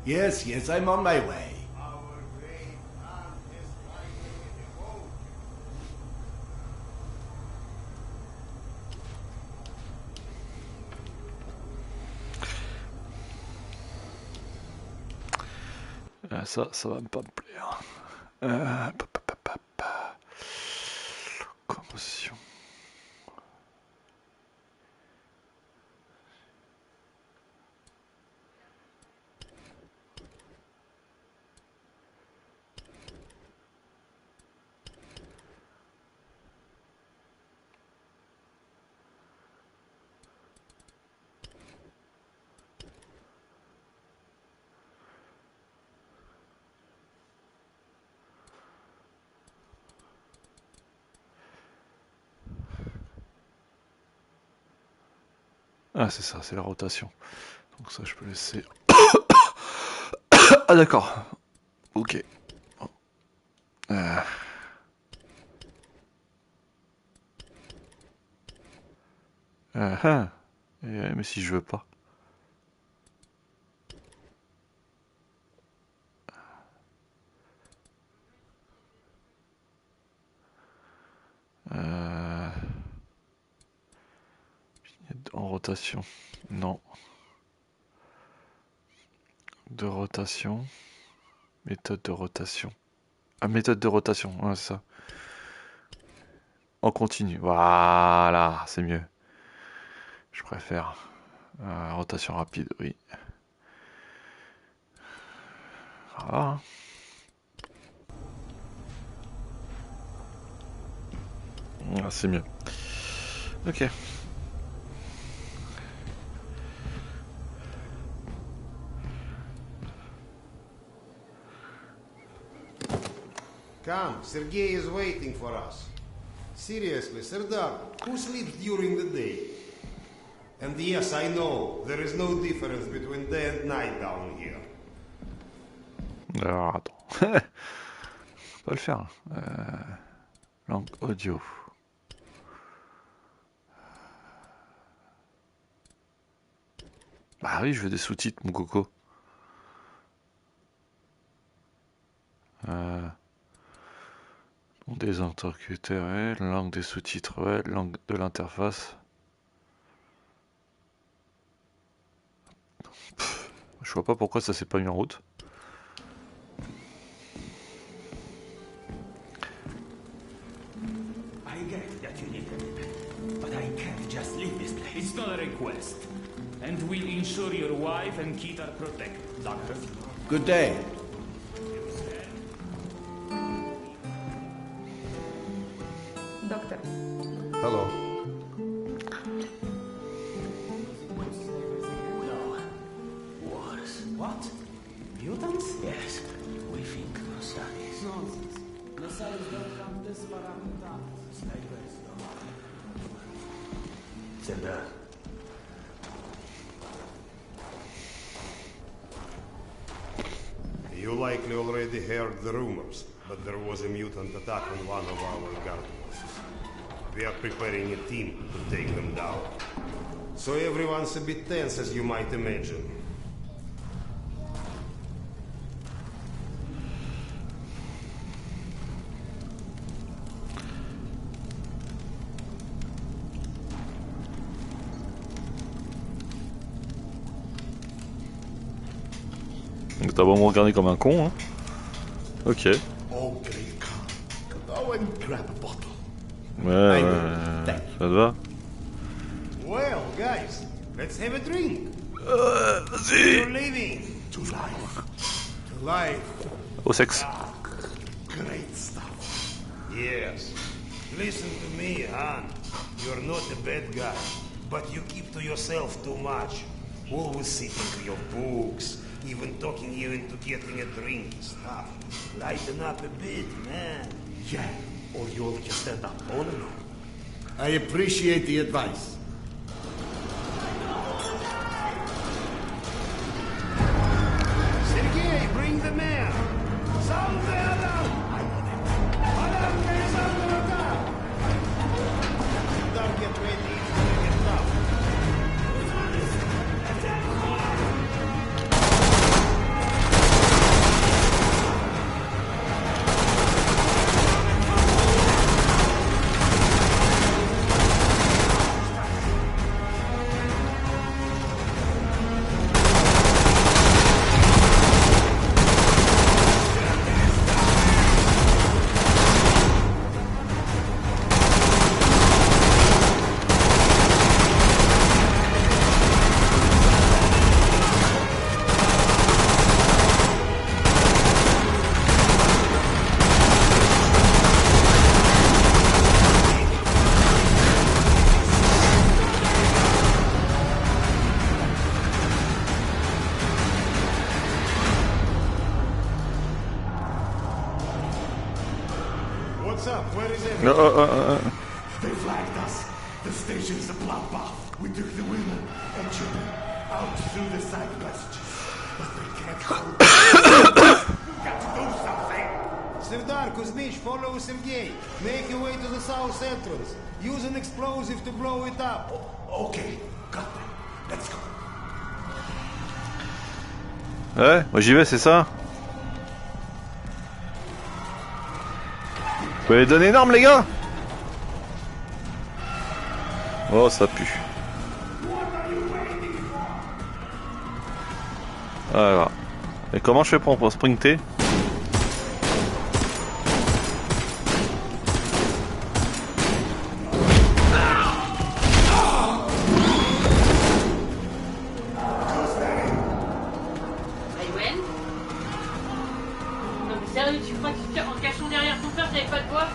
Yes, yes, I'm on my way. Ça va pas me plaire. Commotion. Ah c'est ça, c'est la rotation. Donc ça je peux laisser. Ah d'accord. Ok. Mais si je veux pas. En rotation. Non. De rotation. Méthode de rotation. Ah, méthode de rotation, ouais, c'est ça. En continu. Voilà, c'est mieux. Je préfère. Rotation rapide, oui. Voilà. Ah, c'est mieux. Ok. Come, Sergei is waiting for us. Seriously, Serdar, who sleeps during the day? And yes, I know, there is no difference between day and night down here. Alors, attends. On va le faire. Langue audio. Bah oui, je veux des sous-titres, mon coco. Des interlocuteurs, ouais. Langue des sous-titres, ouais. Langue de l'interface. Je vois pas pourquoi ça s'est pas mis en route. I get that you need it, but I can't just leave this place. It's not a request. And we'll ensure your wife and kid are protected, Doctor. Good day. Doctor. Hello. No. Wars. What? Mutants? Yes. We think no studies. Nonsense. The studies don't come this far out in darkness. Serdar. You likely already heard the rumors, but there was a mutant attack on one of our guardposts. We are preparing a team to take them down. So everyone's a bit tense, as you might imagine. T'as vraiment regardé comme un con, hein. Ok. Okay, go and grab a bottle. Ouais, Thank ça te va. Well, guys, let's have a drink. Vas-y. You're leaving. To life. To life. Au sexe. Great stuff. Yes. Listen to me, Han. You're not a bad guy, but you keep to yourself too much. Always sitting to your books, even talking you into getting a drink and stuff. Lighten up a bit, man. Yeah, or you'll just end up all alone. I appreciate the advice. Sergei, bring the man. Something alarm. Alarm, there is something alarm. Don't get ready, it's gonna get tough. They flagged us. The station's a bloodbath. We took the women and children out through the side passages. But they can't hold us. We've got to do something. Serdar, Kuzmich, follow Sergei. Make your way to the south entrance. Use an explosive to blow it up. Okay, got that. Let's go. Ouais, moi j'y vais, c'est ça. Vous pouvez les donner énorme, les gars. Oh, ça pue. Voilà. Et comment je fais pour sprinter? Sérieux, tu crois qu'en cachant derrière ton père, t'avais pas de voix?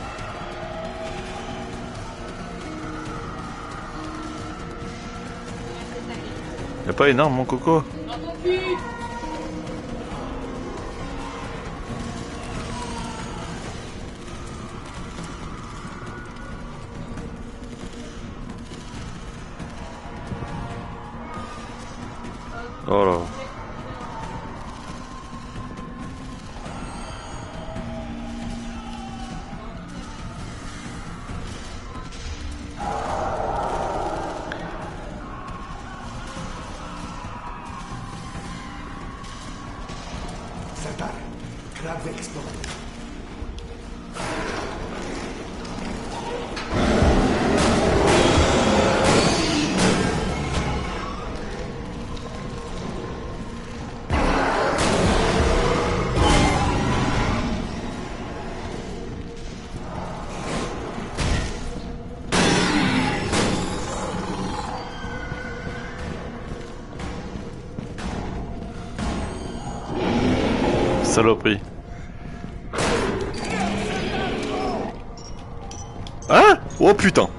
Y'a pas énorme, mon coco? Dans ton cul! Oh là. Serdar, grab the exploder. Saloperie. Hein? Oh putain.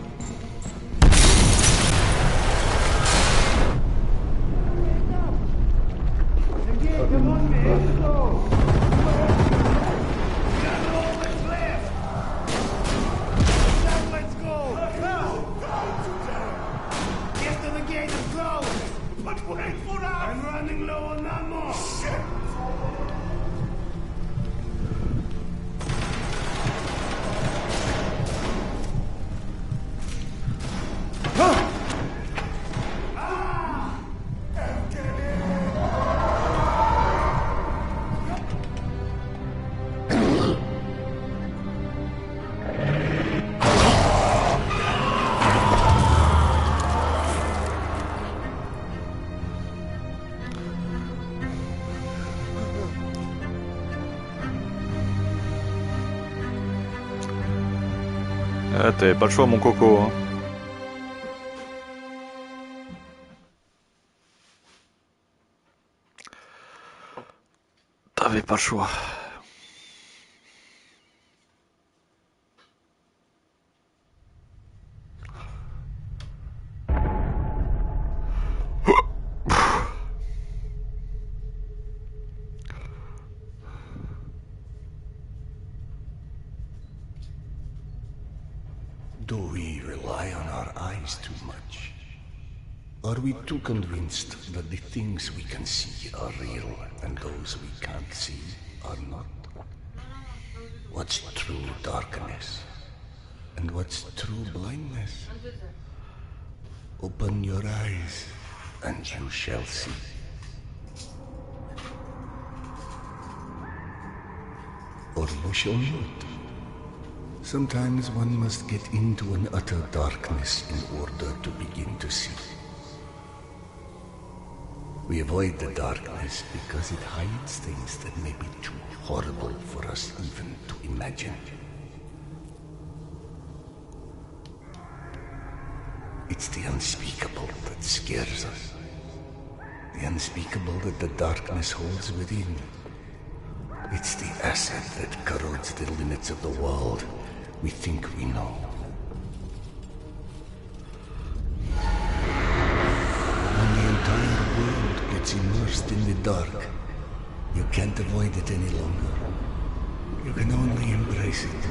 Ah, t'avais pas le choix, mon coco. Hein. T'avais pas le choix. Do we rely on our eyes too much? Are we too convinced that the things we can see are real and those we can't see are not? What's true darkness? And what's true blindness? Open your eyes and you shall see. Or you shall not. Sometimes one must get into an utter darkness in order to begin to see. We avoid the darkness because it hides things that may be too horrible for us even to imagine. It's the unspeakable that scares us. The unspeakable that the darkness holds within. It's the acid that corrodes the limits of the world we think we know. When the entire world gets immersed in the dark, you can't avoid it any longer. You can only embrace it.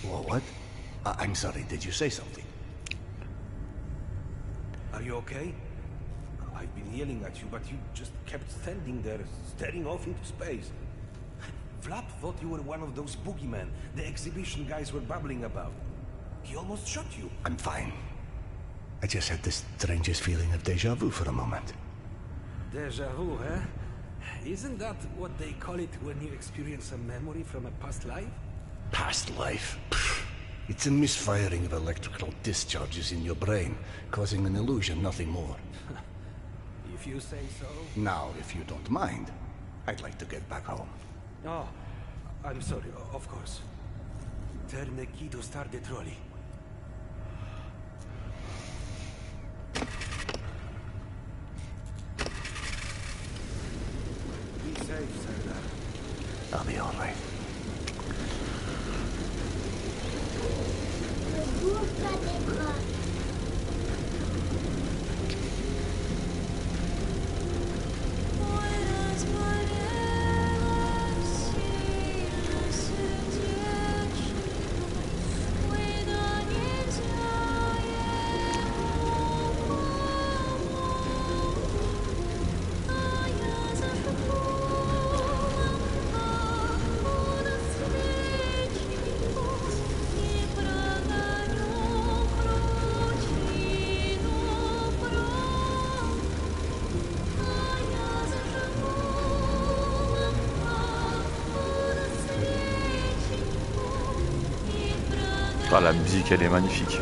What? I'm sorry, did you say something? Are you okay? I've been yelling at you, but you just kept standing there, staring off into space. Vlad thought you were one of those boogeymen the exhibition guys were babbling about. He almost shot you. I'm fine. I just had the strangest feeling of deja vu for a moment. Deja vu, eh? Isn't that what they call it when you experience a memory from a past life? Past life? Pfft. It's a misfiring of electrical discharges in your brain, causing an illusion, nothing more. If you say so. Now, if you don't mind, I'd like to get back home. Oh, I'm sorry, of course. Turn the key to start the trolley. Be safe, Serdar. I'll be all right. Ah, la musique, elle est magnifique.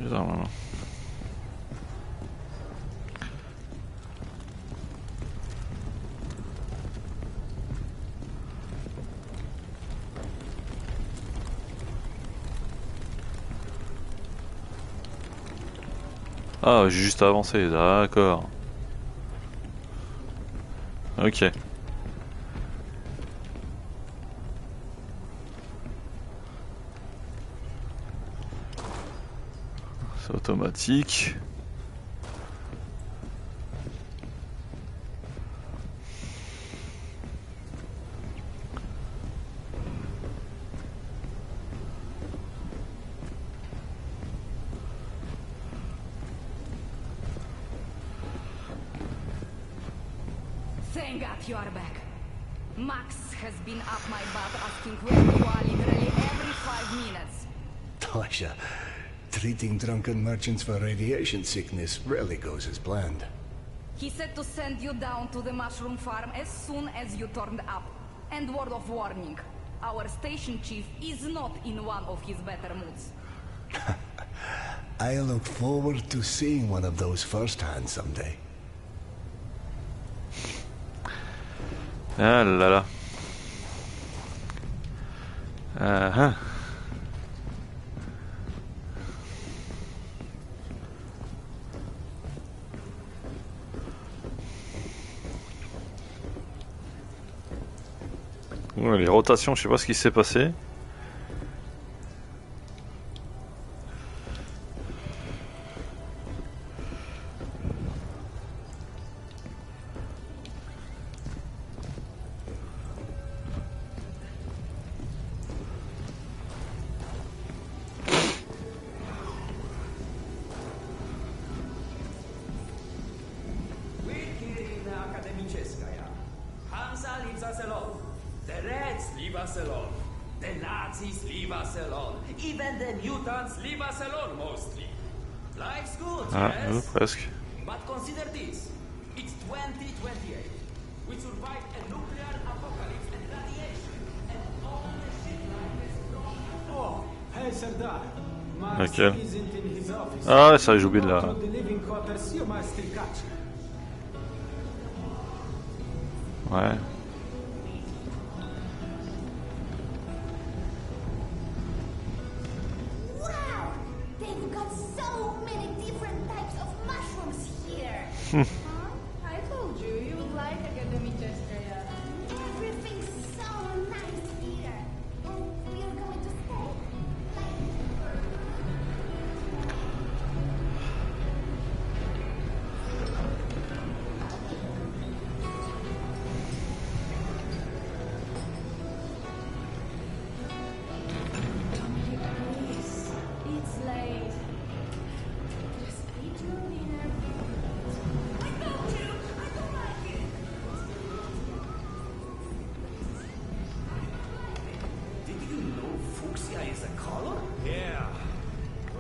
Bizarre maintenant. Ah, j'ai juste avancé, d'accord. Ok. C'est automatique. Thank God you are back. Max has been up my butt asking where you are literally every 5 minutes. Tasha, treating drunken merchants for radiation sickness rarely goes as planned. He said to send you down to the mushroom farm as soon as you turned up. And word of warning, our station chief is not in one of his better moods. I look forward to seeing one of those firsthand someday. Ah là là. Ouais, les rotations, je sais pas ce qui s'est passé. Nazis leave us alone. Even the mutants leave us alone mostly. Life's good, yes? Presque. But consider this. It's 2028. We survived a nuclear apocalypse and radiation. And all the shit life is gone. Oh, hey Serdar. Max Laquelle? isn't in his office. Ah ouais, ça j'ai oublié de la... Go to the living quarters, you must still catch. Ouais. Wow! They've got so many different types of mushrooms here. I told you, you would like Academy Chestria. Everything's so nice here. And we're going to stay. Please, it's late. Just eat your dinner. I told you! I don't like it! Did you know fuchsia is a color? Yeah,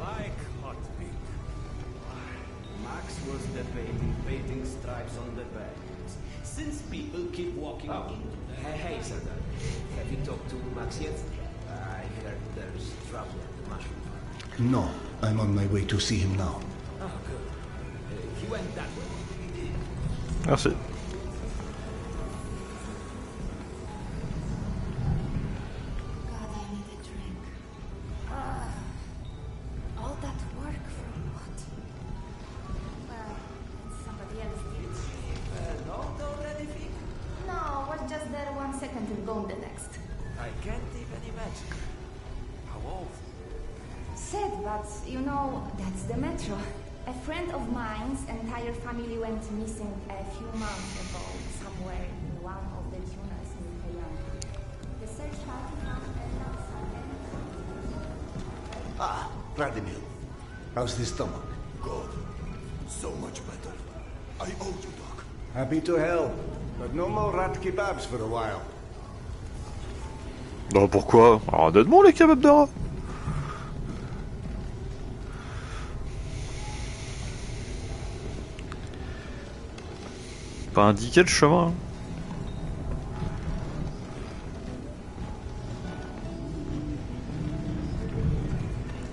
like hot pink. Max was debating painting stripes on the bags. Since people keep walking into the... Hey, Serdar. Have you talked to Max yet? I heard there's trouble at the mushroom farm. No, I'm on my way to see him now. Oh, good. He went that way. Merci. God, I need a drink. All that work for what? Well, somebody else did. Not already figured. No, was just there 1 second and gone the next. I can't even imagine. How old? Sad, but you know, that's the metro. A friend of mine's entire family went missing a few months ago, somewhere in one of the tunnels in Cayenne. The search party found a Ah, Vladimir. How's the stomach? Good. So much better. I owe you, Doc. Happy to help. But no more rat kebabs for a while. Bah pourquoi? Alors donne-moi les kebabs de rat. Pas indiqué le chemin.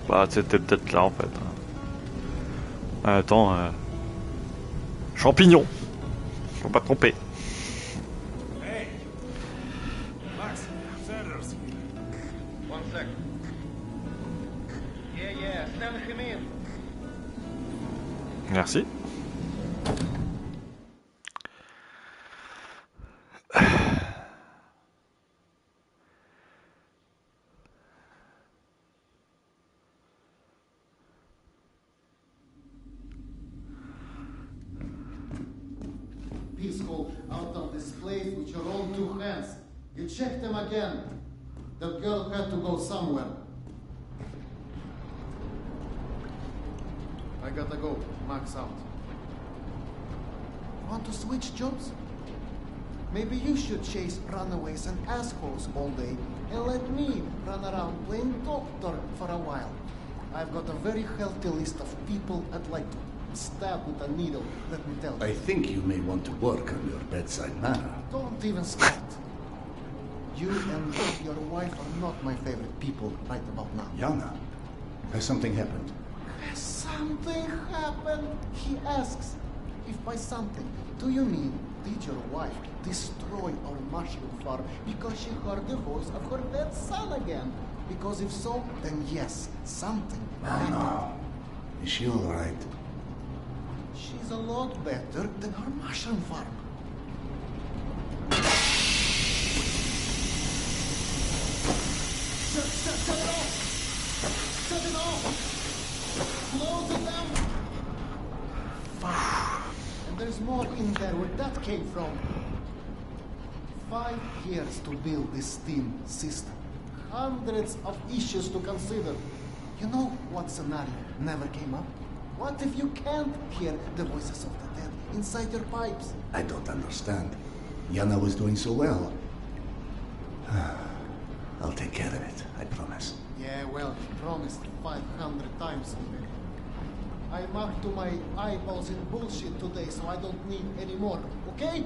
Bah c'était peut-être là en fait. Attends, champignons. Faut pas te tromper. Hey! Max, Sanders. 1 sec. Yeah, send him in. Merci. Peaceful out of this place with your own 2 hands. You check them again. The girl had to go somewhere. I gotta go. Max out. Want to switch jobs? Maybe you should chase runaways and assholes all day and let me run around playing doctor for a while. I've got a very healthy list of people I'd like to stab with a needle, let me tell you. I think you may want to work on your bedside manner. Don't even start. You and your wife are not my favorite people right about now. Yana, has something happened? Has something happened? He asks. If by something, do you mean did your wife destroy our mushroom farm because she heard the voice of her dead son again? Because if so, then yes, something happened. No. Is she all right? She's a lot better than her mushroom farm. Shut it off! Shut it off! Close it down! Fine. And there's more in there where that came from. 5 years to build this steam system. Hundreds of issues to consider. You know what scenario never came up? What if you can't hear the voices of the dead inside your pipes? I don't understand. Yana was doing so well. I'll take care of it, I promise. Yeah, well, promised 500 times already. I'm up to my eyeballs in bullshit today, so I don't need any more, okay?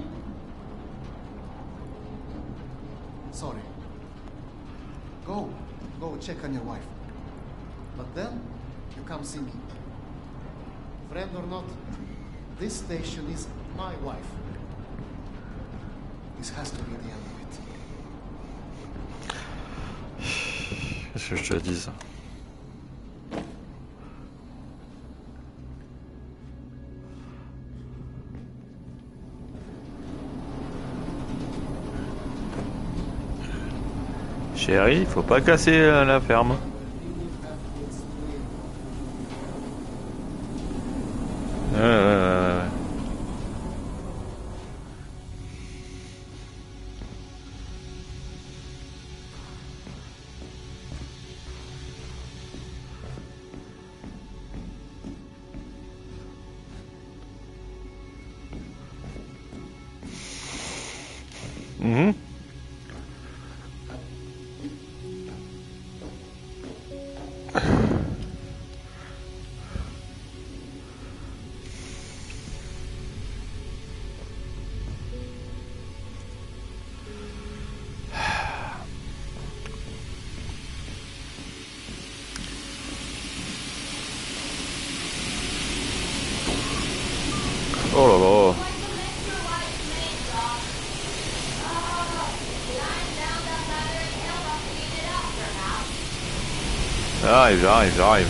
Sorry. Go check on your wife. But then, you come see me. Friend or not, this station is my wife. This has to be the end of it. Qu'est-ce que je te dise? Chérie, faut pas casser la ferme. Ouais. Mhm. Oh là là. J'arrive.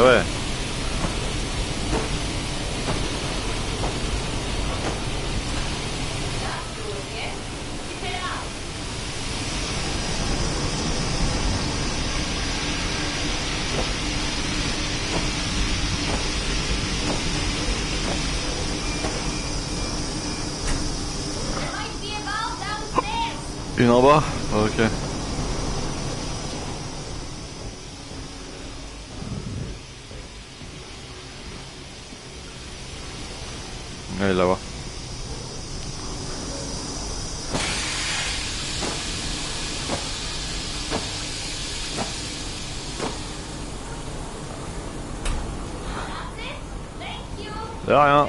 Ouais. Une en bas? Ok. Ouais, là-bas. De rien.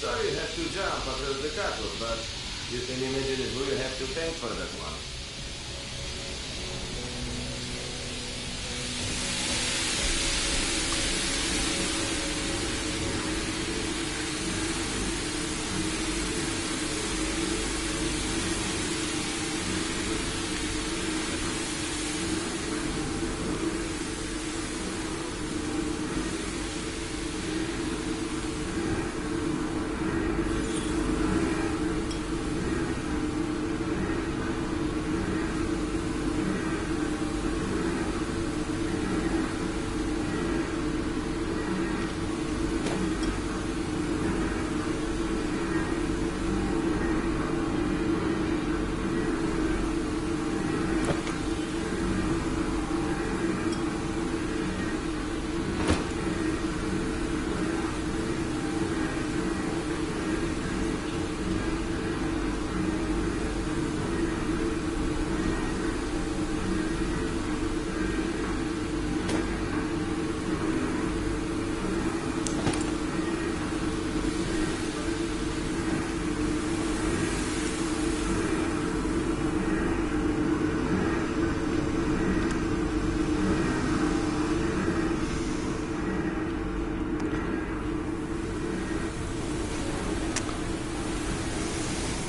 Sorry you have to jump across the cutoff, but you can imagine who you have to thank for that one.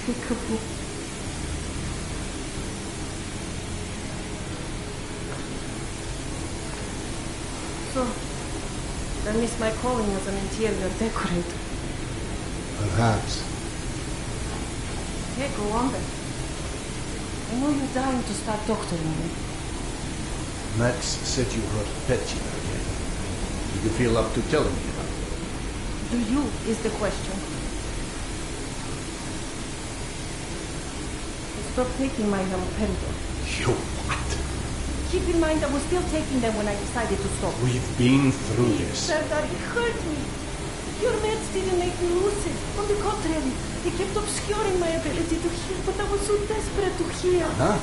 Peekaboo. So, I missed my calling as an interior decorator. Perhaps. Okay, go on then. I know you're dying to start doctoring me. Max said you hurt Petya again. Do you feel up to telling me about it? Do you, is the question. I stopped taking my haloperidol. You what? Keep in mind I was still taking them when I decided to stop. We've been through this. Serdar, it hurt me. Your meds didn't make me lucid. On the contrary, they kept obscuring my ability to hear, but I was so desperate to hear. Huh?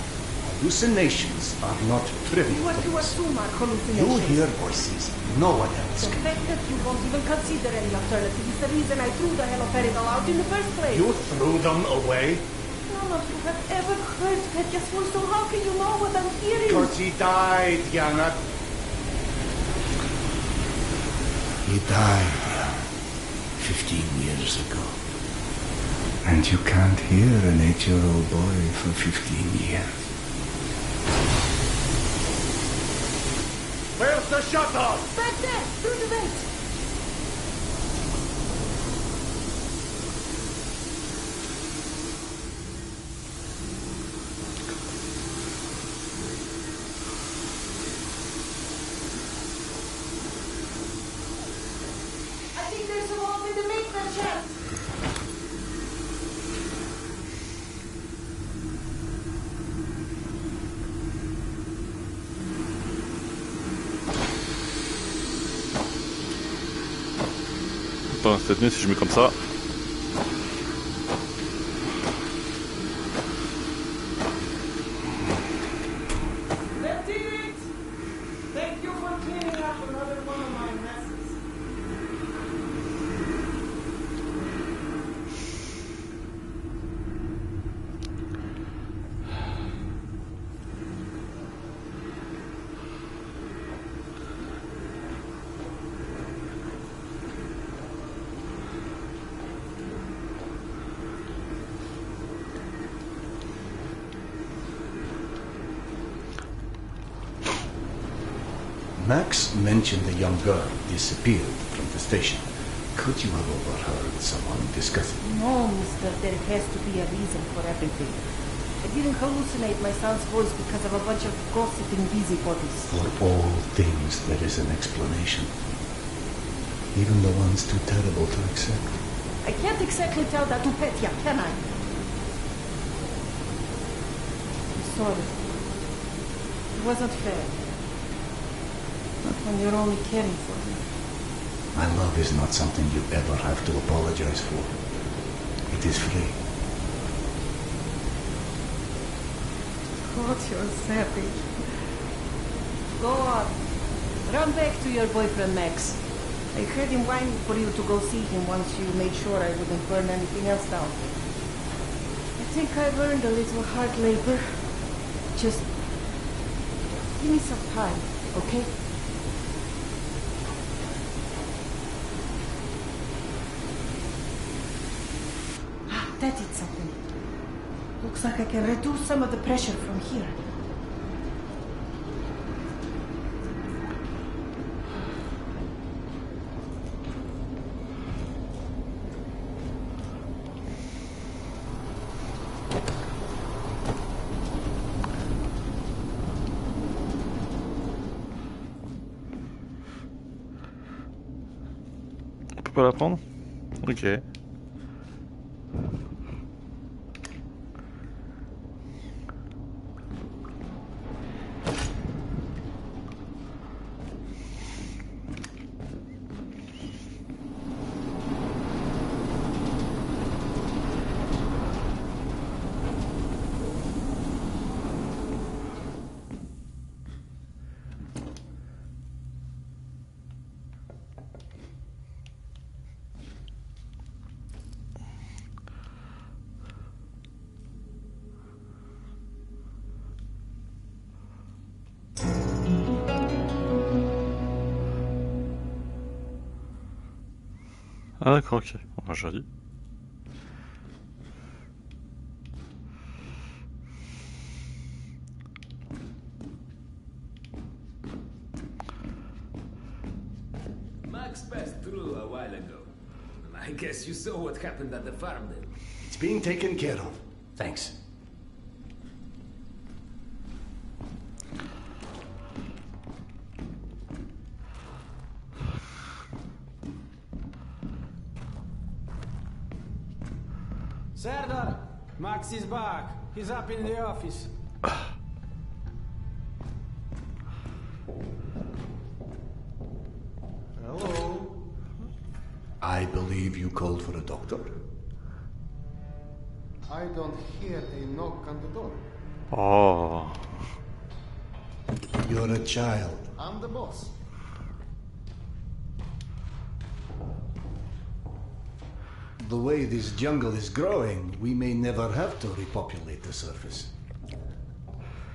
Hallucinations are not trivial What you things. assume are You hallucinations. hear voices. No one else The can. fact that you won't even consider any alternative is the reason I threw the haloperidol out in the first place. You threw them away? None of you have ever heard Petya's voice, so how can you know what I'm hearing? Because he died, Yana. He died 15 years ago. And you can't hear an 8-year-old boy for 15 years. Where's the shuttle? Back there, through the vent. I think there's some holes in the maintenance shaft. Attends, c'est peut-être mieux si je mets comme ça. That did it! Thank you for cleaning up another one of my messes. Max mentioned the young girl disappeared from the station. Could you have overheard someone discussing? No, mister, there has to be a reason for everything. I didn't hallucinate my son's voice because of a bunch of gossiping busybodies. For all things, there is an explanation. Even the ones too terrible to accept. I can't exactly tell that to Petya, can I? I'm sorry. It wasn't fair. Not when you're only caring for me. My love is not something you ever have to apologize for. It is free. God, you're savage. Go on. Run back to your boyfriend, Max. I heard him whining for you to go see him once you made sure I wouldn't burn anything else down. I think I've earned a little hard labor. Just give me some time, okay? That did something. Looks like I can reduce some of the pressure from here. On peut pas la prendre? Ok. Ah d'accord, ok. On va joli. passed through a while ago. I guess you saw what happened at the farm then. It's being taken care of. Thanks. Serdar, Max is back. He's up in the office. Hello? I believe you called for a doctor. I don't hear a knock on the door. Oh. You're a child. I'm the boss. The way this jungle is growing, we may never have to repopulate the surface.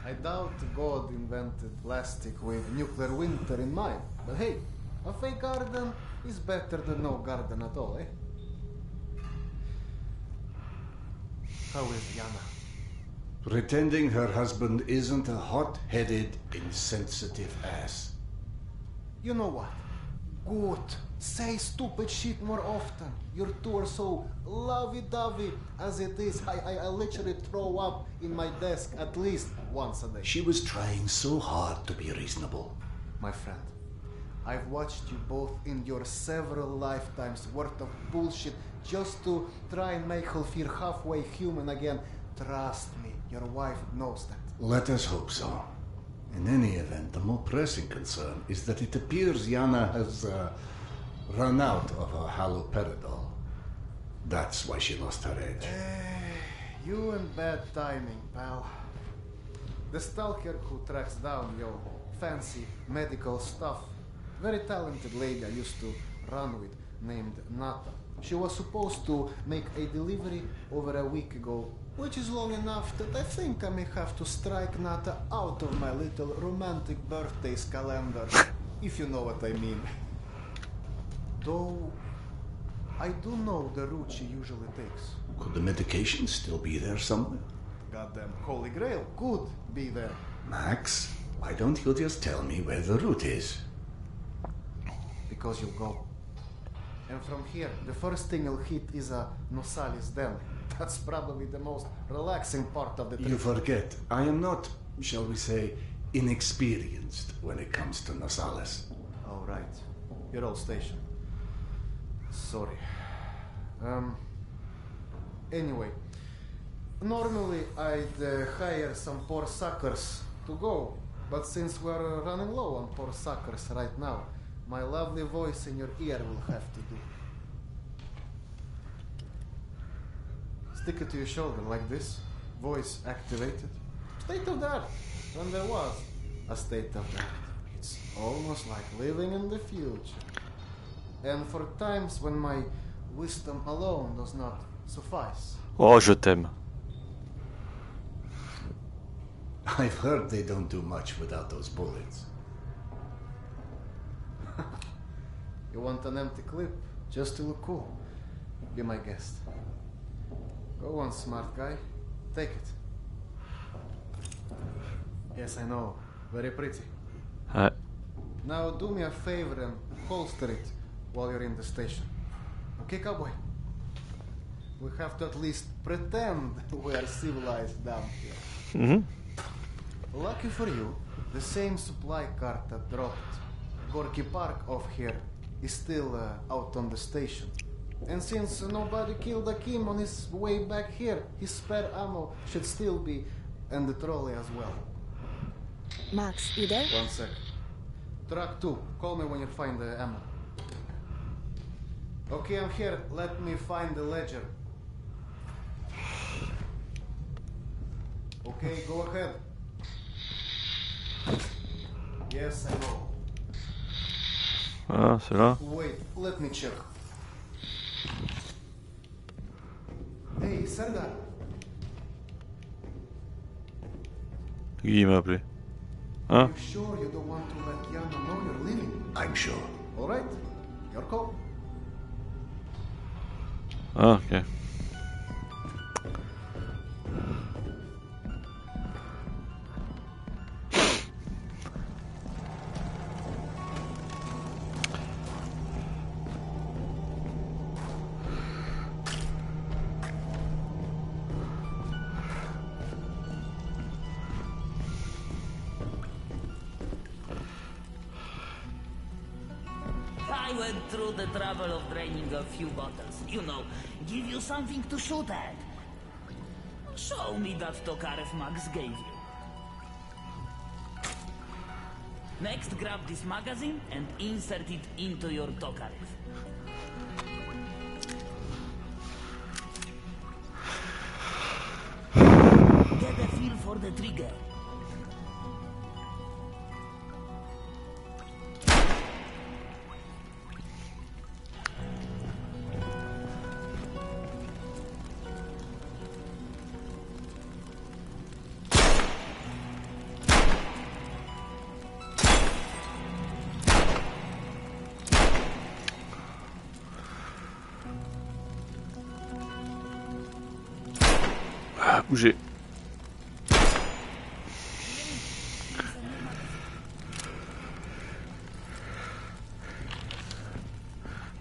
I doubt God invented plastic with nuclear winter in mind. But hey, a fake garden is better than no garden at all, eh? How is Yana? Pretending her husband isn't a hot-headed, insensitive ass. You know what? Good. Say stupid shit more often. Your two are so lovey-dovey as it is. I literally throw up in my desk at least once a day. She was trying so hard to be reasonable. My friend, I've watched you both endure several lifetimes worth of bullshit just to try and make her feel halfway human again. Trust me, your wife knows that. Let us hope so. In any event, the more pressing concern is that it appears Yana has run out of her haloperidol. That's why she lost her edge. You and bad timing, pal. The stalker who tracks down your fancy medical stuff, very talented lady I used to run with, named Nata. She was supposed to make a delivery over a week ago, which is long enough that I think I may have to strike Nata out of my little romantic birthdays calendar, if you know what I mean. Though, I do know the route she usually takes. Could the medication still be there somewhere? Goddamn Holy Grail could be there. Max, why don't you just tell me where the route is? Because you'll go. And from here, the first thing you'll hit is a Nosalis Den. That's probably the most relaxing part of the trip. You forget, I am not, shall we say, inexperienced when it comes to Nosalis. Oh, right. Your old station. Sorry. Anyway, normally I'd hire some poor suckers to go, but since we're running low on poor suckers right now, my lovely voice in your ear will have to do. Stick it to your shoulder like this, voice activated. State of the art, when there was a state of the art. It's almost like living in the future. And for times when my wisdom alone does not suffice. Oh, je t'aime. I've heard they don't do much without those bullets. You want an empty clip just to look cool? Be my guest. Go on, smart guy. Take it. Yes, I know. Very pretty. Now do me a favor and holster it while you're in the station. Okay, cowboy? We have to at least pretend we are civilized down here. Mm-hmm. Lucky for you, the same supply cart that dropped Gorky Park off here is still out on the station. And since nobody killed Akim on his way back here, his spare ammo should still be, and the trolley as well. Max, you there? 1 sec. Truck 2, call me when you find the ammo. Okay, I'm here. Let me find the ledger. Okay, go ahead. Yes, I know. Ah, c'est là. Wait, let me check. Hey, Serdar. Qui m'a appelé? Hein? You sure you don't want to let Yana know you're leaving? I'm sure. All right, your call. Ah, ok. went through the trouble of draining a few bottles. You know, give you something to shoot at. Show me that Tokarev Max gave you. Next, grab this magazine and insert it into your Tokarev. Get a feel for the trigger. Bouger.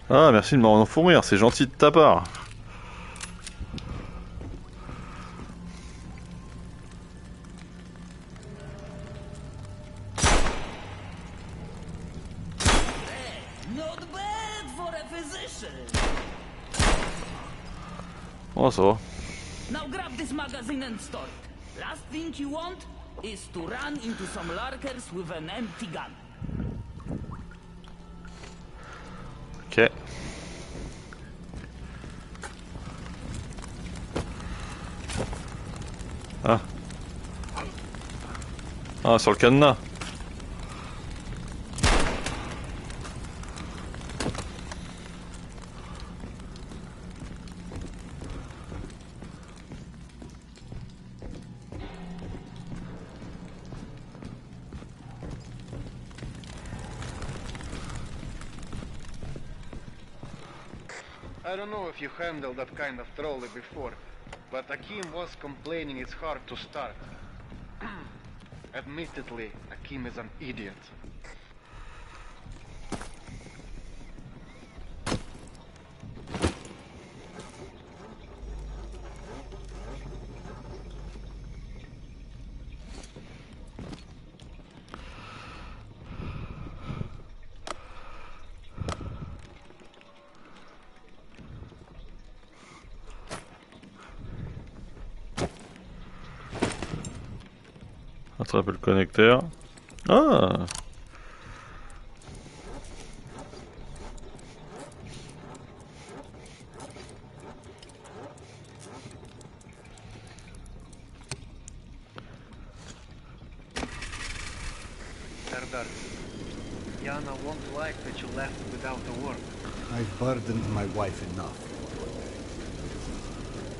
Ah, merci de m'en fourrir, c'est gentil de ta part. Not bad for a physician. Oh, ça va. Now grab this magazine and store it. Last thing you want is to run into some lurkers with an empty gun. Ok. Ah. Ah, sur le cadenas. I don't know if you handled that kind of trolley before, but Akim was complaining it's hard to start. Admittedly, Akim is an idiot. Attrape le connecteur. Ah! Serdar, Yana won't like that you left without a word. I've burdened my wife enough.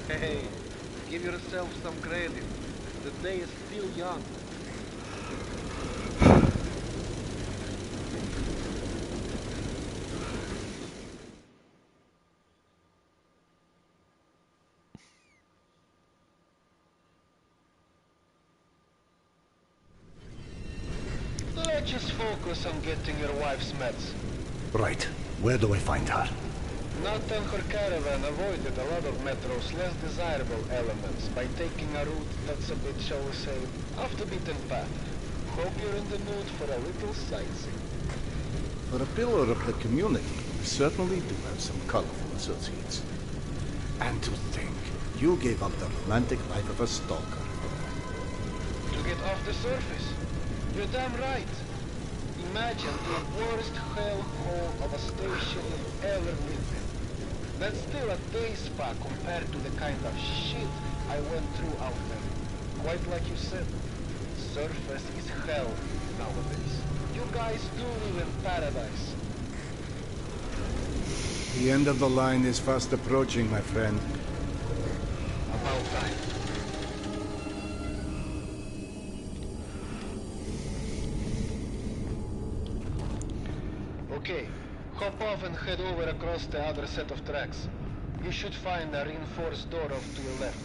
Hey, give yourself some credit. The day is still young. Let's just focus on getting your wife's meds. Right. Where do I find her? Not and her caravan avoided a lot of Metro's less desirable elements by taking a route that's a bit, shall we say, off the beaten path. Hope you're in the mood for a little sightseeing. For a pillar of the community, you certainly do have some colorful associates. And to think, you gave up the romantic life of a stalker. To get off the surface? You're damn right. Imagine the worst hellhole of a station you've ever lived in. That's still a day spa compared to the kind of shit I went through out there. Quite like you said, surface is hell nowadays. You guys do live in paradise. The end of the line is fast approaching, my friend. About time. Okay, hop off and head over across the other set of tracks. You should find a reinforced door off to your left.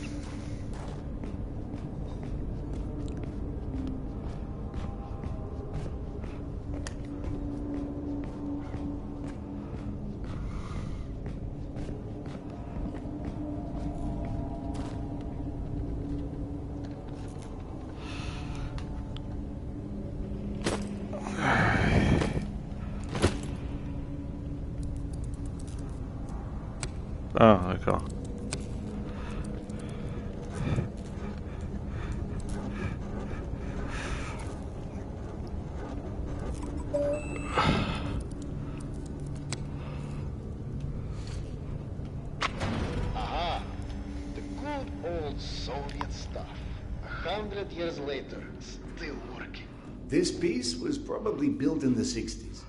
Ah, d'accord. Aha! The good old Soviet stuff. 100 years later, still working. This piece was probably built in the 60s.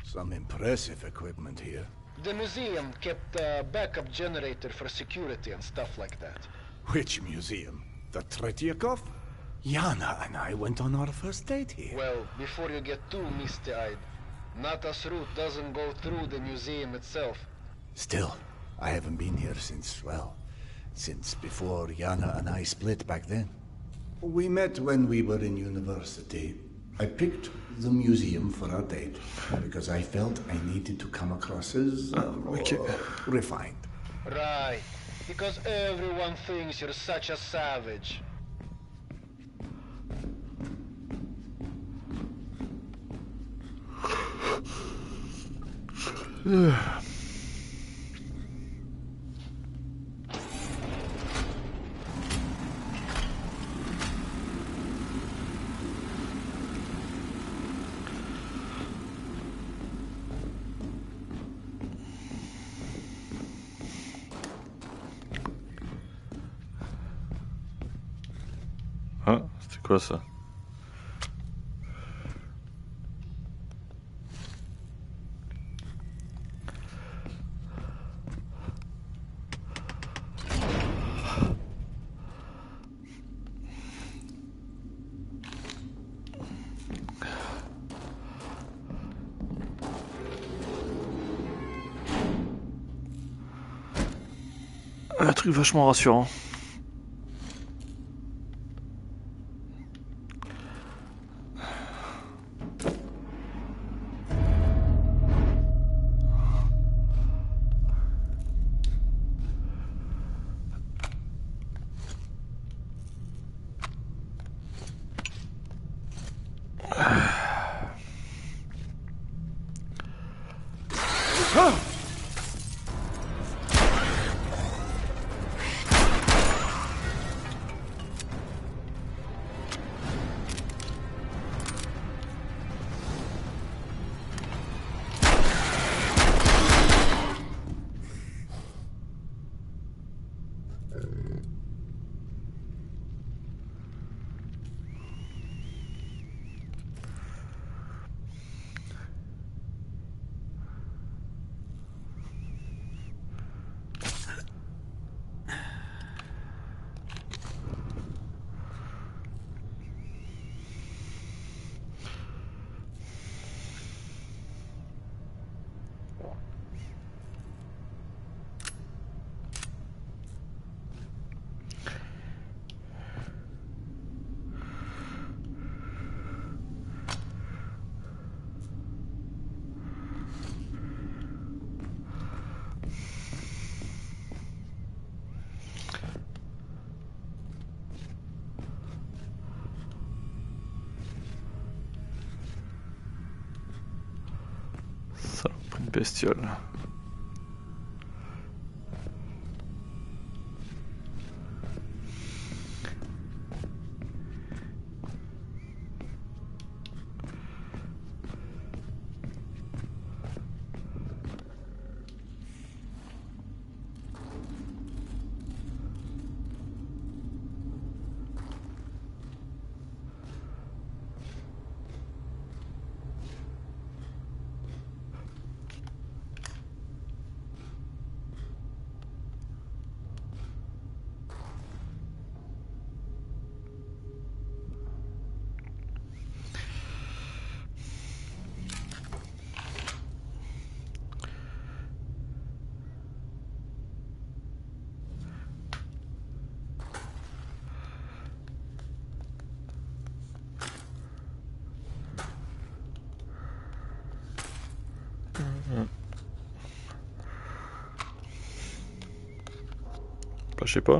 Some impressive equipment here. The museum kept a backup generator for security and stuff like that. Which museum? The Tretyakov? Yana and I went on our first date here. Well, before you get too misty-eyed, Nata's route doesn't go through the museum itself. Still, I haven't been here since, well, since before Yana and I split back then. We met when we were in university. I picked the museum for our date because I felt I needed to come across as refined. Right, because everyone thinks you're such a savage. Ah, c'était quoi ça? Un truc vachement rassurant. Saloperie de bestiole. Bah, je sais pas.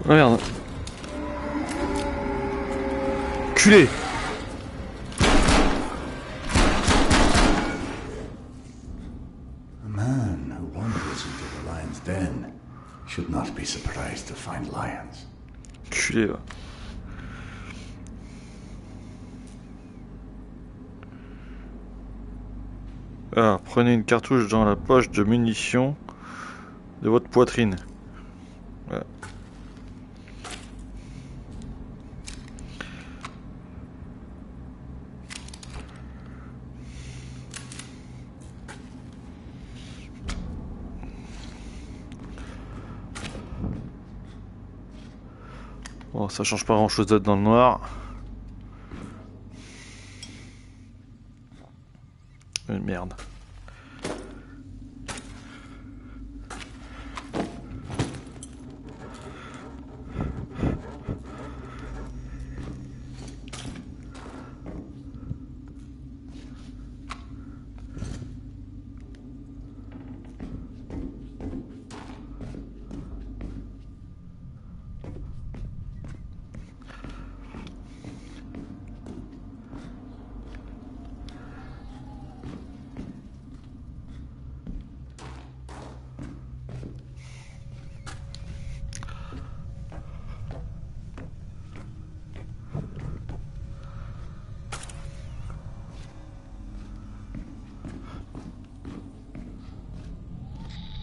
Oh merde. Culé. A man who wanders into the lion's den should not be surprised to find lions. Culé, va. Alors, prenez une cartouche dans la poche de munitions de votre poitrine. Voilà. Bon, ça change pas grand chose d'être dans le noir. Merde.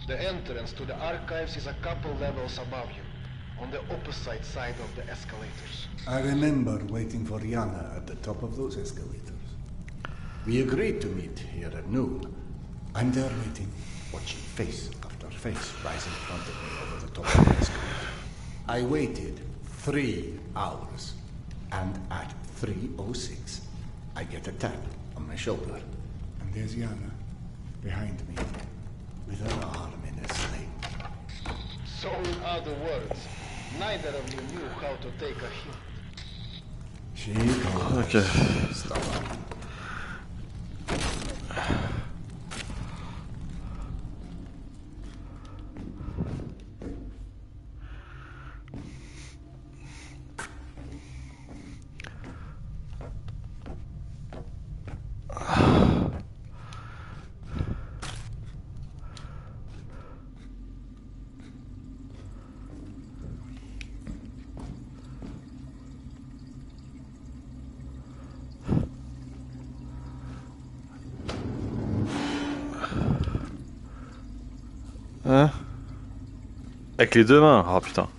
The entrance to the archives is a couple levels above you, on the opposite side of the escalators. I remember waiting for Yana at the top of those escalators. We agreed to meet here at noon. I'm there waiting, watching face after face rise in front of me over the top of the escalator. I waited 3 hours, and at 3:06, I get a tap on my shoulder. And there's Yana, behind me, with her arm in a sling. So in other words, neither of you knew how to take a hint. She goes. Okay. Stop. Hein? Avec les deux mains. Oh putain.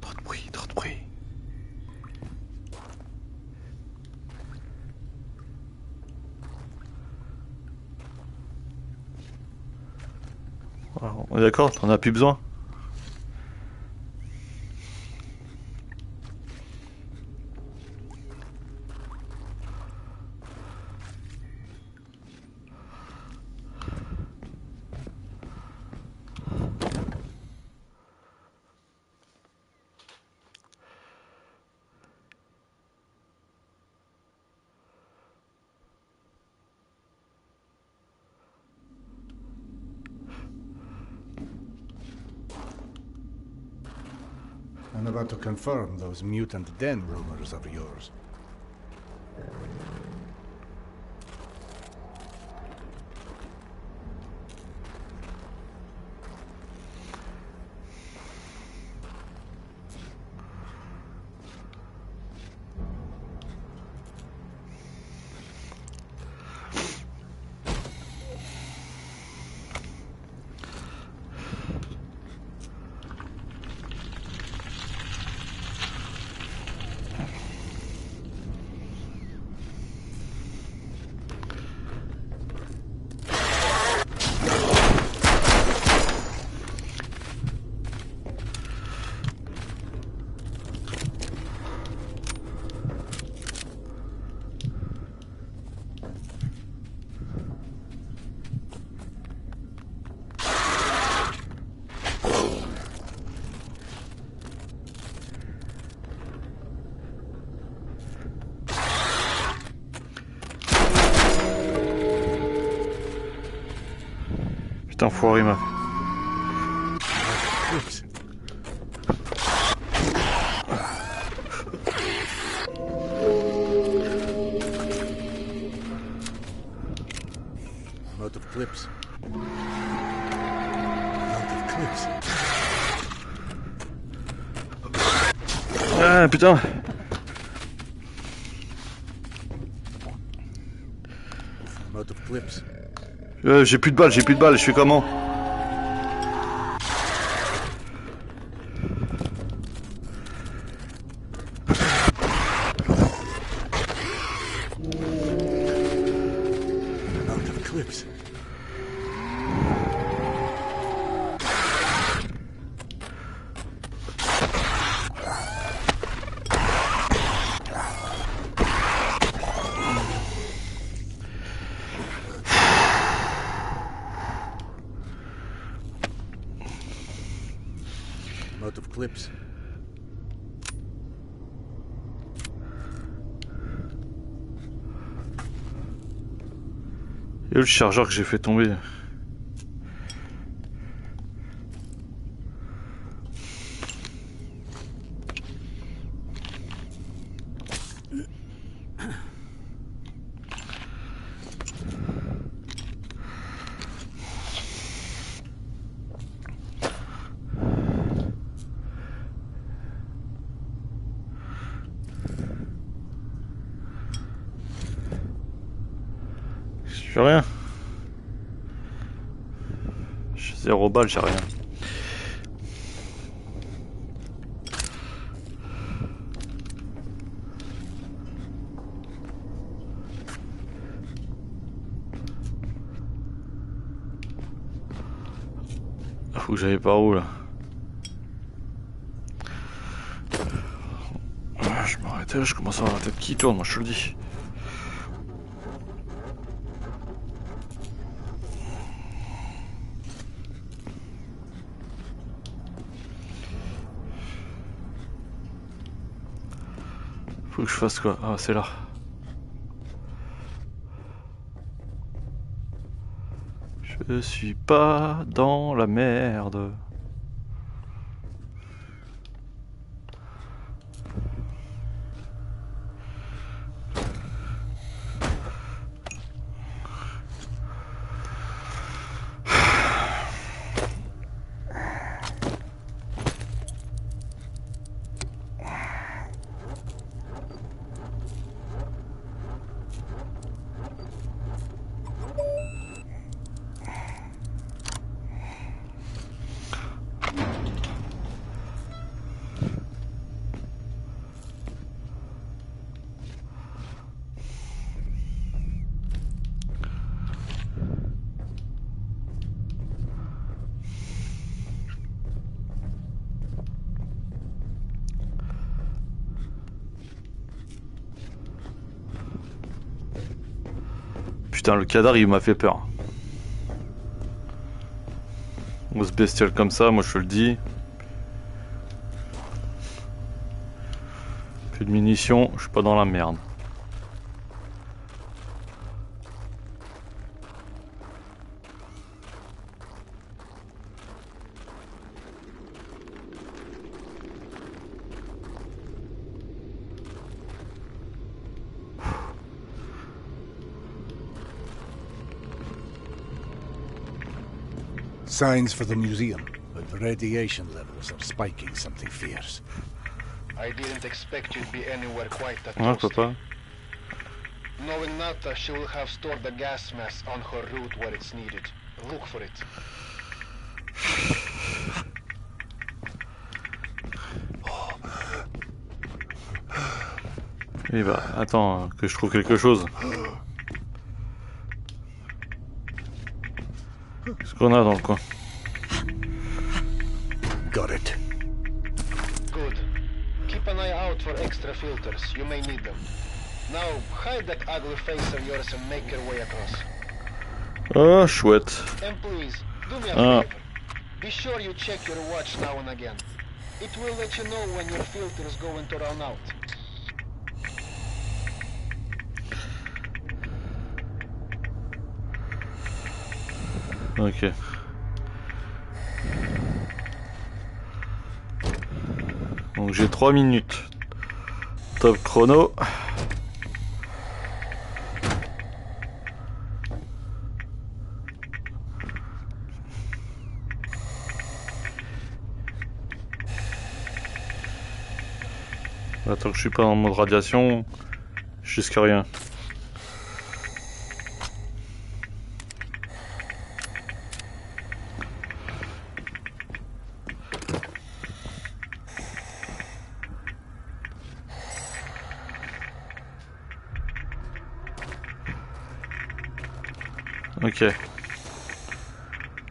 Trop de bruit, trop de bruit. On est d'accord, t'en as plus besoin. I'm about to confirm those mutant den rumors of yours. Putain, foiré, m'a. I'm out of clips. Out of clips. Ah, putain. I'm out of clips. J'ai plus de balles, je fais comment? Out of clips. I'm out of clips. Et le chargeur que j'ai fait tomber. J'ai rien. J'ai 0 balles, j'ai rien. Faut que j'aille par où là? Je m'arrêtais, je commence à avoir la tête qui tourne, moi je te le dis. Faut que je fasse quoi? Ah, c'est là. Je suis pas dans la merde. Putain, le cadavre il m'a fait peur. Grosse bestiole comme ça, moi je te le dis. Plus de munitions, je suis pas dans la merde. Signs for the museum, but the radiation levels are spiking something fierce. I didn't expect you'd be anywhere quite that Ouais, close. papa. Knowing Nata, she will have stored the gas mask on her route where it's needed. Look for it. Eh bah, attends, que je trouve quelque chose. Qu'est-ce qu'on a dans le coin? Got it. Good. Keep an eye out for extra filters. You may need them. Now, hide that ugly face of yours and make your way across. Oh, chouette. And please, do me a Ah. favor. Be sure you check your watch now and again. It will let you know when your filter is going to run out. Ok. Donc j'ai 3 minutes. Top chrono. Tant que je suis pas en mode radiation, je risque rien. Ok.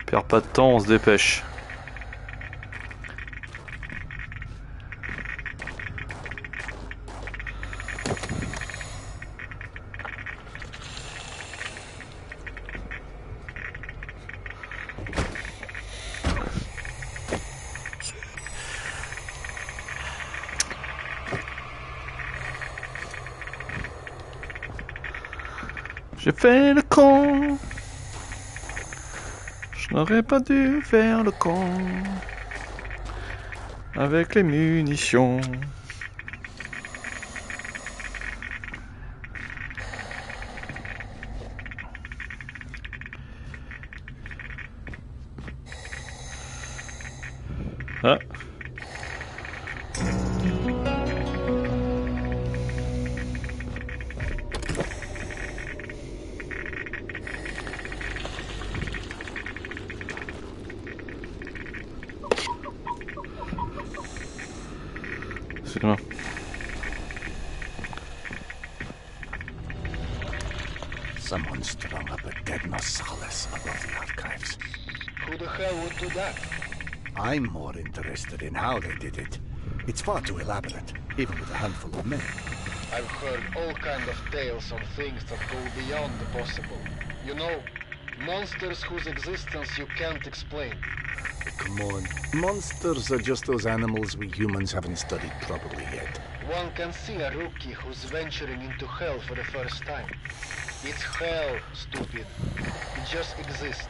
Perds pas de temps, on se dépêche. J'ai fait le con. Je n'aurais pas dû faire le con. Avec les munitions. Ah. Excuse-moi. Someone strung up a dead Marsalis above the archives. Who the hell would do that? I'm more interested in how they did it. It's far too elaborate, even with a handful of men. I've heard all kind of tales on things that go beyond the possible. You know, monsters whose existence you can't explain. Come on. Monsters are just those animals we humans haven't studied properly yet. One can see a rookie who's venturing into hell for the first time. It's hell, stupid. It just exists.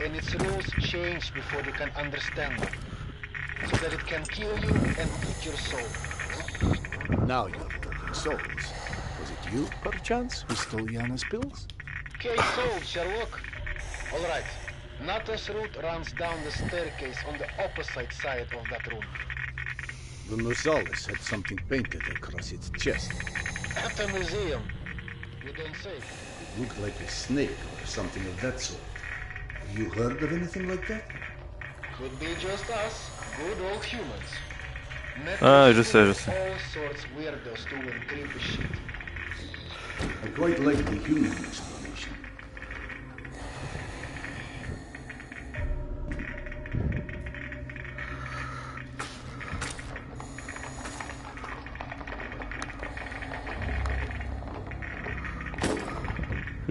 And its rules change before you can understand them. So that it can kill you and eat your soul. Now you're talking souls. Was it you, perchance, who stole Yana's pills? Case solved, Sherlock. Alright. Nata's route runs down the staircase on the opposite side of that room. The Marsalis had something painted across its chest. At a museum. You don't say. It looked like a snake or something of that sort. Have you heard of anything like that? Could be just us, good old humans. Ah, je sais. All sorts weirdos doing creepy shit. I quite like the human explanation.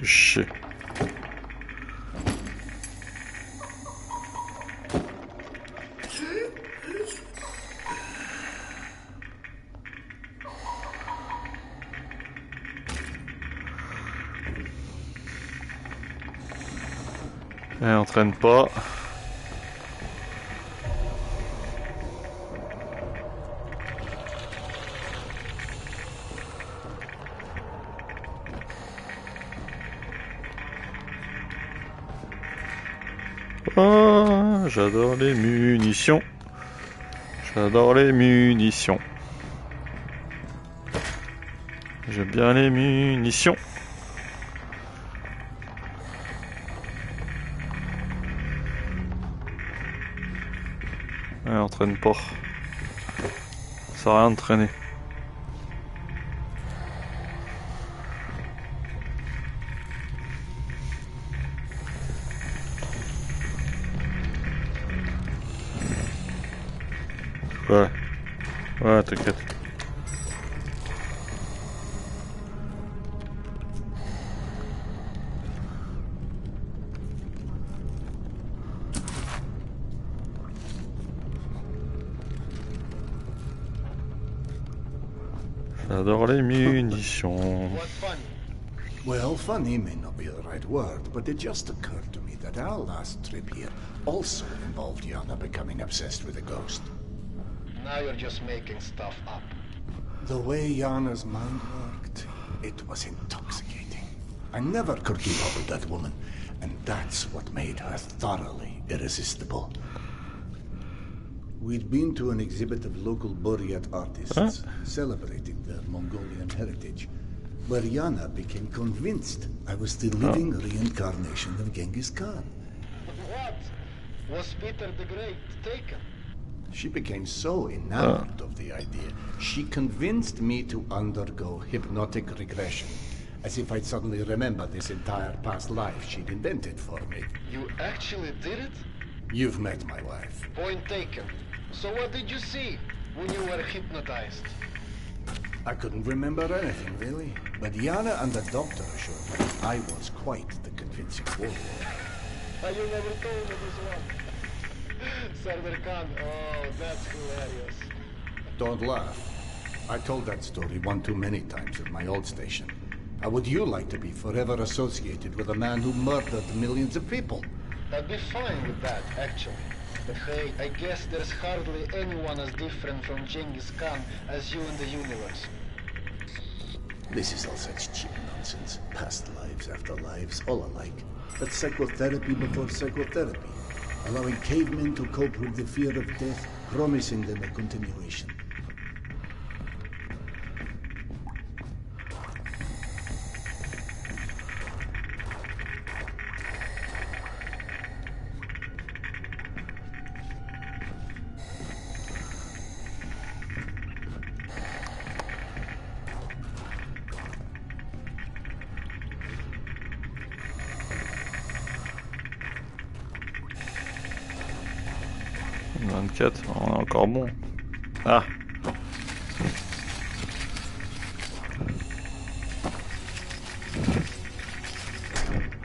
Shit. Et entraîne pas. Oh, j'adore les munitions. J'adore les munitions. J'aime bien les munitions. Ouais, entraîne pas. Ça sert à rien de traîner. Ouais. Ouais, t'inquiète. J'adore les munitions. Well, funny may not be the right word, but it just occurred to me that our last trip here also involved Yana becoming obsessed with a ghost. Now you're just making stuff up. The way Yana's mind worked, it was intoxicating. I never could keep up with that woman, and that's what made her thoroughly irresistible. We'd been to an exhibit of local Buryat artists celebrating their Mongolian heritage, where Yana became convinced I was the living reincarnation of Genghis Khan. What? Was Peter the Great taken? She became so enamored of the idea, she convinced me to undergo hypnotic regression, as if I'd suddenly remember this entire past life she'd invented for me. You actually did it? You've met my wife. Point taken. So what did you see when you were hypnotized? I couldn't remember anything, really. But Yana and the doctor assured me I was quite the convincing warlord. You never told me this one. Sardar Khan, oh, that's hilarious. Don't laugh. I told that story one too many times at my old station. How would you like to be forever associated with a man who murdered millions of people? I'd be fine with that, actually. But hey, I guess there's hardly anyone as different from Genghis Khan as you in the universe. This is all such cheap nonsense. Past lives, afterlives, all alike. That's psychotherapy before psychotherapy. Allowing cavemen to cope with the fear of death, promising them a continuation. On est encore bon. Ah.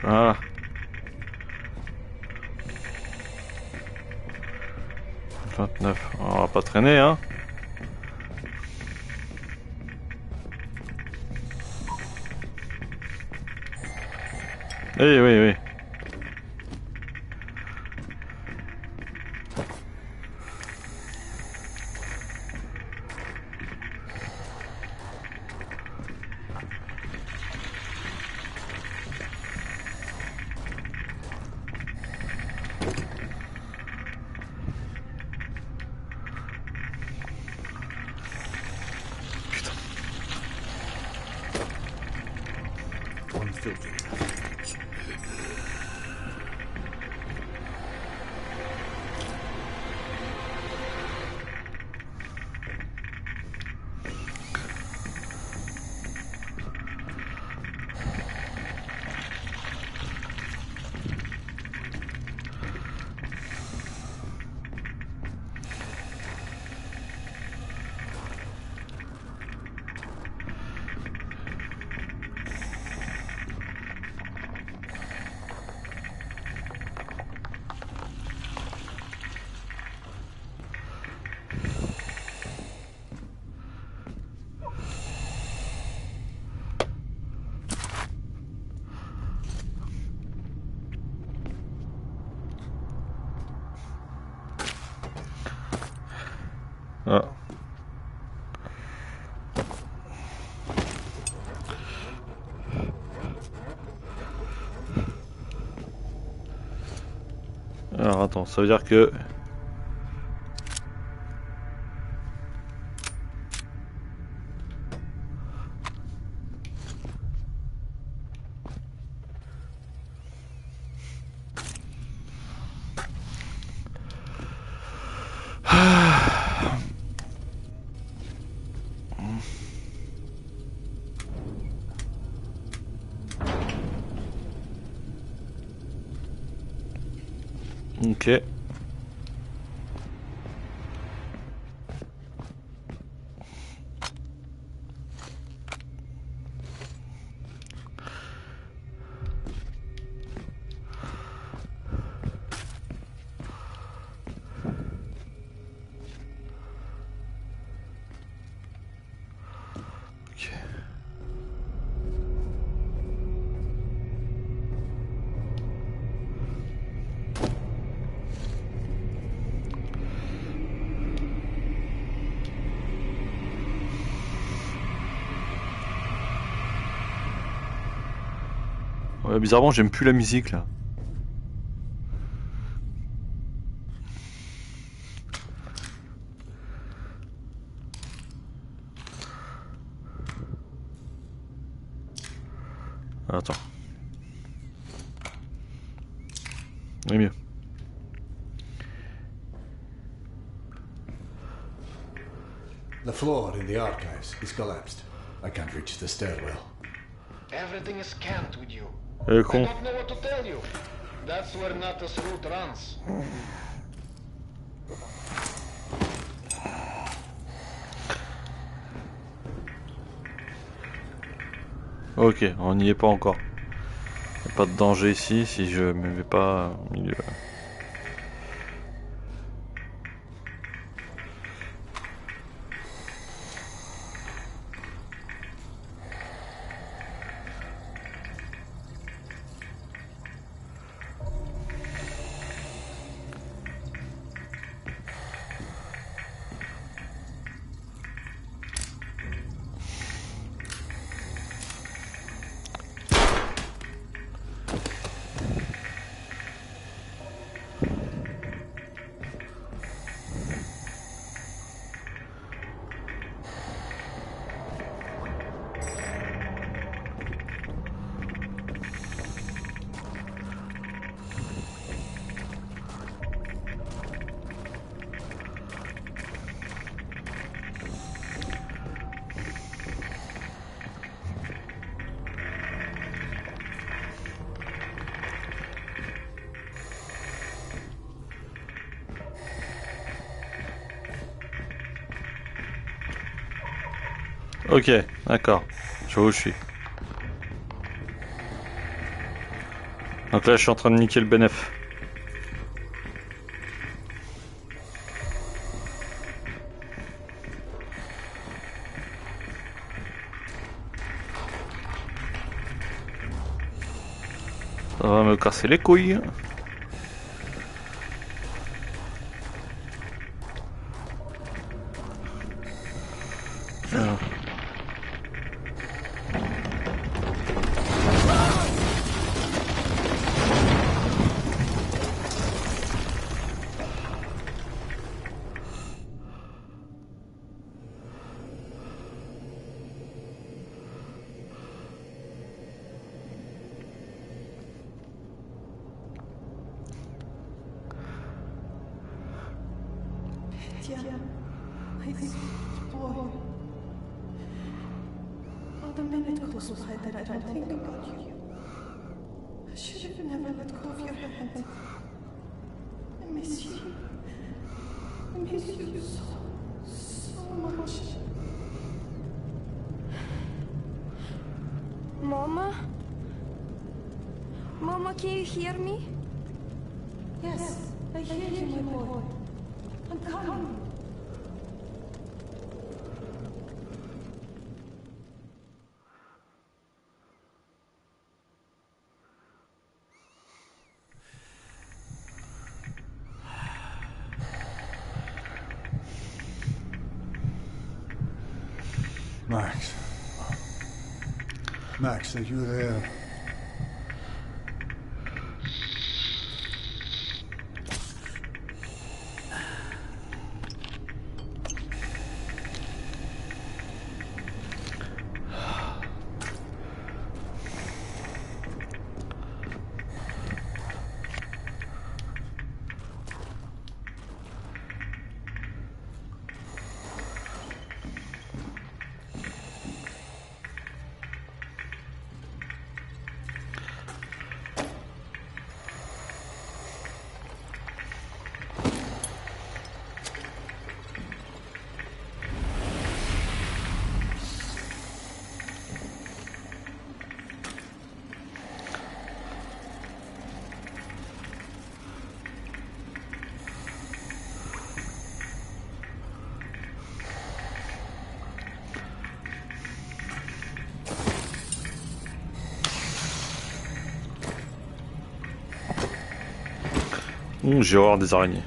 Voilà. 29. On va pas traîner, hein. Oui, oui, oui. Ah. Alors attends, ça veut dire que... Ok. Ouais, bizarrement, j'aime plus la musique là. Attends. Oui, mieux. The floor in the archives is collapsed. I can't reach the stairwell. Everything is scanned with you. Eh, I con. don't know what to tell you. That's where Natas route runs. Ok, on n'y est pas encore. Y a pas de danger ici si je me mets pas au milieu. Ok, d'accord. Je vois où je suis. Donc là, je suis en train de niquer le bénéf. Ça va me casser les couilles. Ah. Tiens, I see boy. Not a minute goes by that I don't think about you. I should have never let go of your hand. I miss you. I miss you so much. Mama? Mama, can you hear me? Yes, I hear you, my boy. I'm coming. Max. Max, are you there? J'ai horreur des araignées.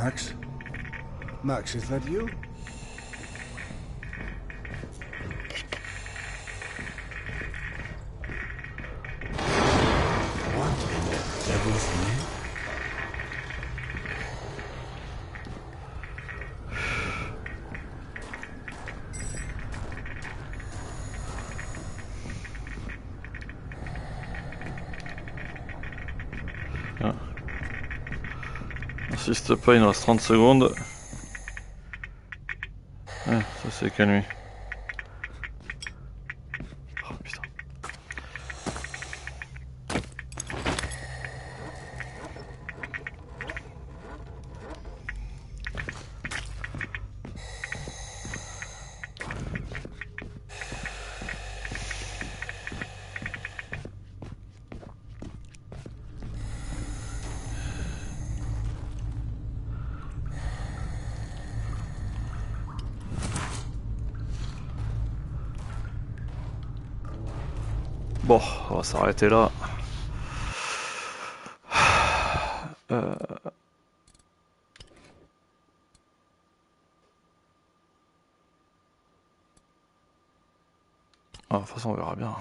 Max? Max, is that you? What in the devil's name? Ah. Insiste pas, il nous reste 30 secondes. Ah, ça s'est calmé. Oh putain. Bon, on va s'arrêter là. Ah, de toute façon, on verra bien.